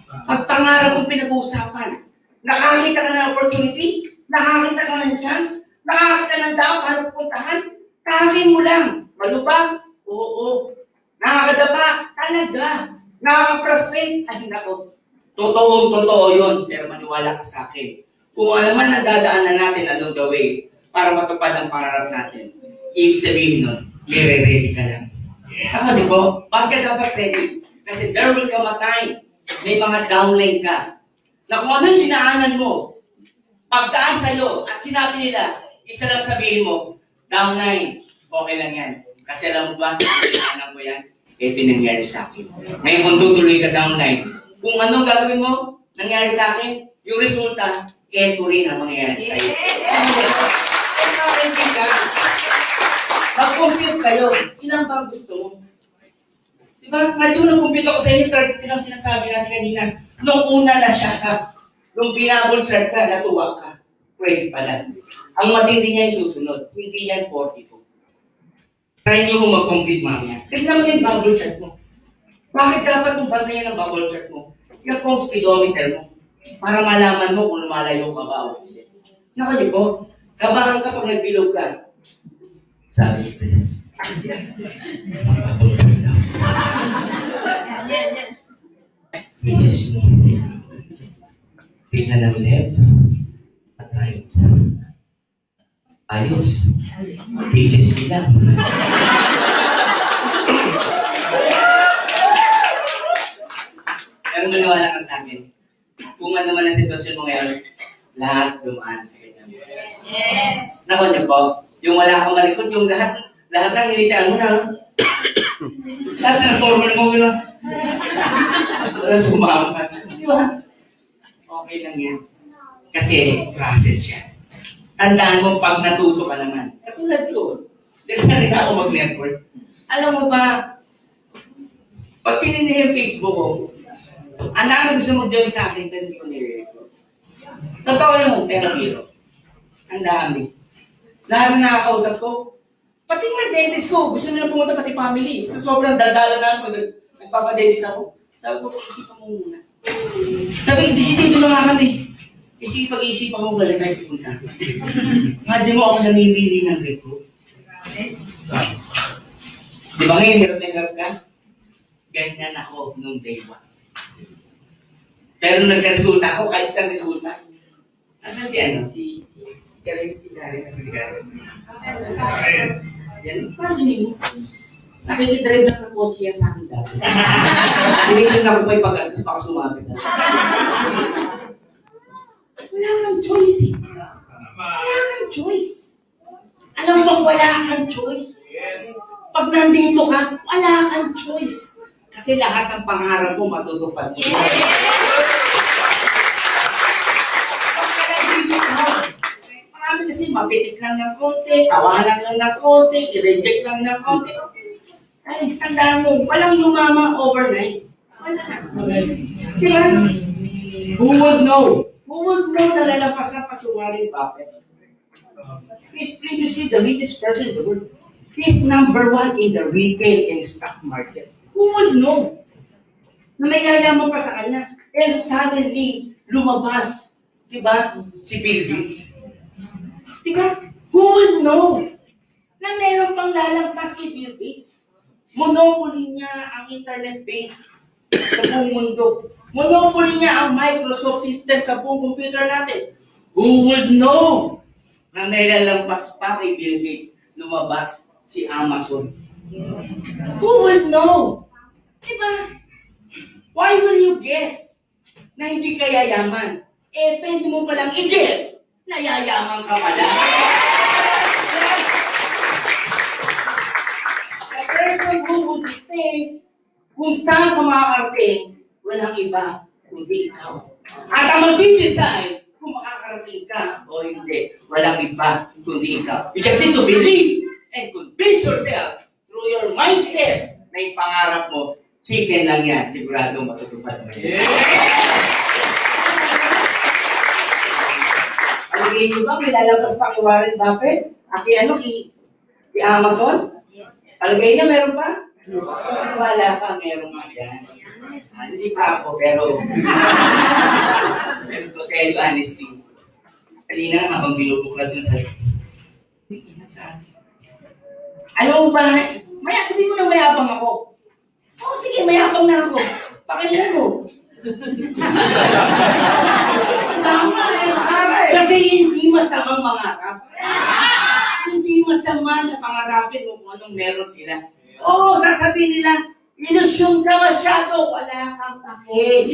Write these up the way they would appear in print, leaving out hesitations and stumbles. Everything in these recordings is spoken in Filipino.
Pag pangarap mong pinag-uusapan, nakakita ka ng opportunity, nakakita ka ng chance, nakakita ng dao para pupuntahan, kakin mo lang. Ano ba? Oo. Nakakadapa? Talaga. Nakaka-frustrate? Ay, nako. Totoo yun, pero maniwala ka sa akin. Kung ano man ang dadaanan natin along the way para matupad ang pangarap natin, ibig sabihin nun, ready ka lang. Ako, di ba? Bakit ka dapat ready? Kasi there will come a time, may mga downline ka, na kung ano yung dinaanan mo, pagdaan sa'yo, at sinabi nila, isa lang sabihin mo, downline, okay lang yan. Kasi alam mo ba, dinaanan ko yan, ito nangyari sa akin. Ngayon kung tutuloy ka downline, kung anong gagawin mo, nangyari sa akin, yung resulta, ito rin ang mangyayari sa'yo. Mag-compute kayo, ilan ba gusto mo? Diba? Nga doon nag-compute ako sa inyo, 30 lang sinasabi natin kanina. Nung una na siya ka, nung binabol chart ka, natuwa ka. Pwede pala. Ang matindi niya yung susunod, hindi yan 42. Try nyo kung mag-compute mamaya. Tignan mo yung bubble chart mo. Bakit dapat mong bantayan ang bubble chart mo? Yung pong speedometer mo. Para malaman mo kung lumalayo ka ba o hindi. Naku niyo po, kabahan ka pag nagbilog ka. Sabi ni Chris, magpapulog daw. Mrs. mo, tingnan ng left at right. Ayos. Mrs. nila. Pero maniwala ka sa akin, kung ano man ang sitwasyon mo ngayon, lahat dumaan sa ganyan. Yes! Naku niyo po, yung wala kang malikot, yung lahat ng nilitaan mo na. Lahat ng formal mo gano'n. Wala sumama. Di ba? Okay lang yan. Kasi process siya. Tandaan mo pag natuto ka naman. Katulad ko. Dahil na rin ako mag-network. Alam mo ba, pag tininihin yung Facebook ko, ang dami gusto mag-join sa akin, pero hindi ko nire-record. Totoo yun, pero hero. Ang dami. Lahat na nakakausap ko, pati mga dentist ko, gusto nila pumunta pati family. Sa sobrang daldala na pag nagpapadentist ako. Sabi ko, isip mo muna. Sabi, disidido na nga kami. Kasi pag-iisipan ko, wala tayo pupunta. Imagine mo ako namimili ng recruit. Di ba ngayon, hirap na hirap ka? Ganyan ako nung day 1. Pero nagka-resulta ako, kahit isang resulta. Asan si ano? Si Karen. Yan, imagine mo. Nakikidrive lang ng kotse yan sa akin dati. Pinigil na ako pa yung pag-atos, baka sumabit na. Wala kang choice eh. Wala kang choice. Alam mo bang wala kang choice? Pag nandito ka, wala kang choice. Kasi lahat ng pangarap mo matutupad mo. Marami kasi mapitik lang ng konti, tawanan lang ng konti, i-reject lang ng konti. Ay, tandaan mo, walang yumama overnight. Wala. Diba? Who would know? Who would know na lalampasan pa si Warren Buffett? He's previously the richest person in the world. He's #1 in the retail and stock market. Who would know? Na may yayaman pa sa kanya. And suddenly, lumabas, diba, si Bill Gates. Diba? Who would know? Na meron pang lalampas kay Bill Gates. Monopoly niya ang internet base sa buong mundo. Monopoly niya ang Microsoft system sa buong computer natin. Who would know? Na nilalampas pa kay Bill Gates, lumabas si Amazon. Who would know? Diba? Why will you guess na hindi ka yayaman? Eh, pwede mo palang i-guess na yayaman ka pala. The person who would think kung saan ka makakarating, walang iba, kundi ikaw. At ang mag-decide kung makakarating ka o hindi, walang iba, kundi ikaw. You just need to believe and convince yourself through your mindset na yung pangarap mo, chicken lang yan, sigurado matutupad mo. Alagay nyo ba, may lalabas pa kay Warren Buffett? Kay Amazon? Alagay niya, meron pa? Wala pa, meron pa yan. Hindi pa ako, pero to tell you honestly, kanina habang binubuklat yung sa alam mo ba, sabihin mo na mayabang ako. Oo, sige, mayabang na ako. Pakinggan mo. Tama eh. Kasi hindi masamang mangarap. Hindi masama na pangarapin mo kung anong meron sila. Oo, sasabihin nila, ilusyon ka masyado, wala kang pake.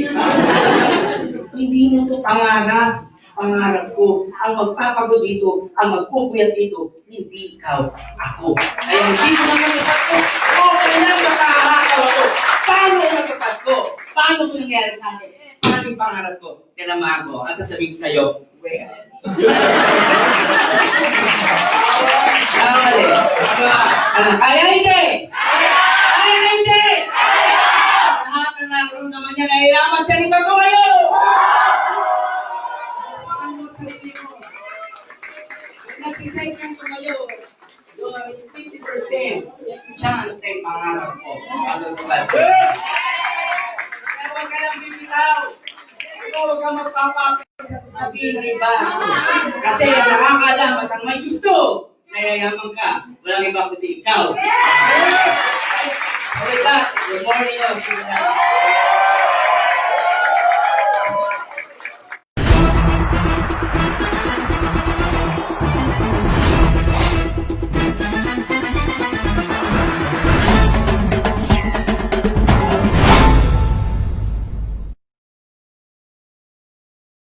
Hindi mo to pangarap. Pangarap ko, ang magpapagod dito, ang magpupuyat dito, hindi ikaw, ako. Kaya hindi ko naman natapad ko. Okay lang, makakakaw ako. Paano ko natapad ko? Paano ko nangyari sa akin? Sa aming pangarap ko, tinama ako. Ang sasabihin ko sa'yo, well. Kaya hindi! Kaya hindi! Lahat na naramdaman niya, nailaman siya nito ko ngayon! Nag-decide niyang tumayo. Yung 50% chance na yung pangarap ko. Pero huwag ka lang bibitaw. Huwag ka magpapapit sa sasabihin ng iba. Kasi nakakalam at ang may gusto, nayayaman ka. Walang iba kundi ikaw. Okay ba? Good morning.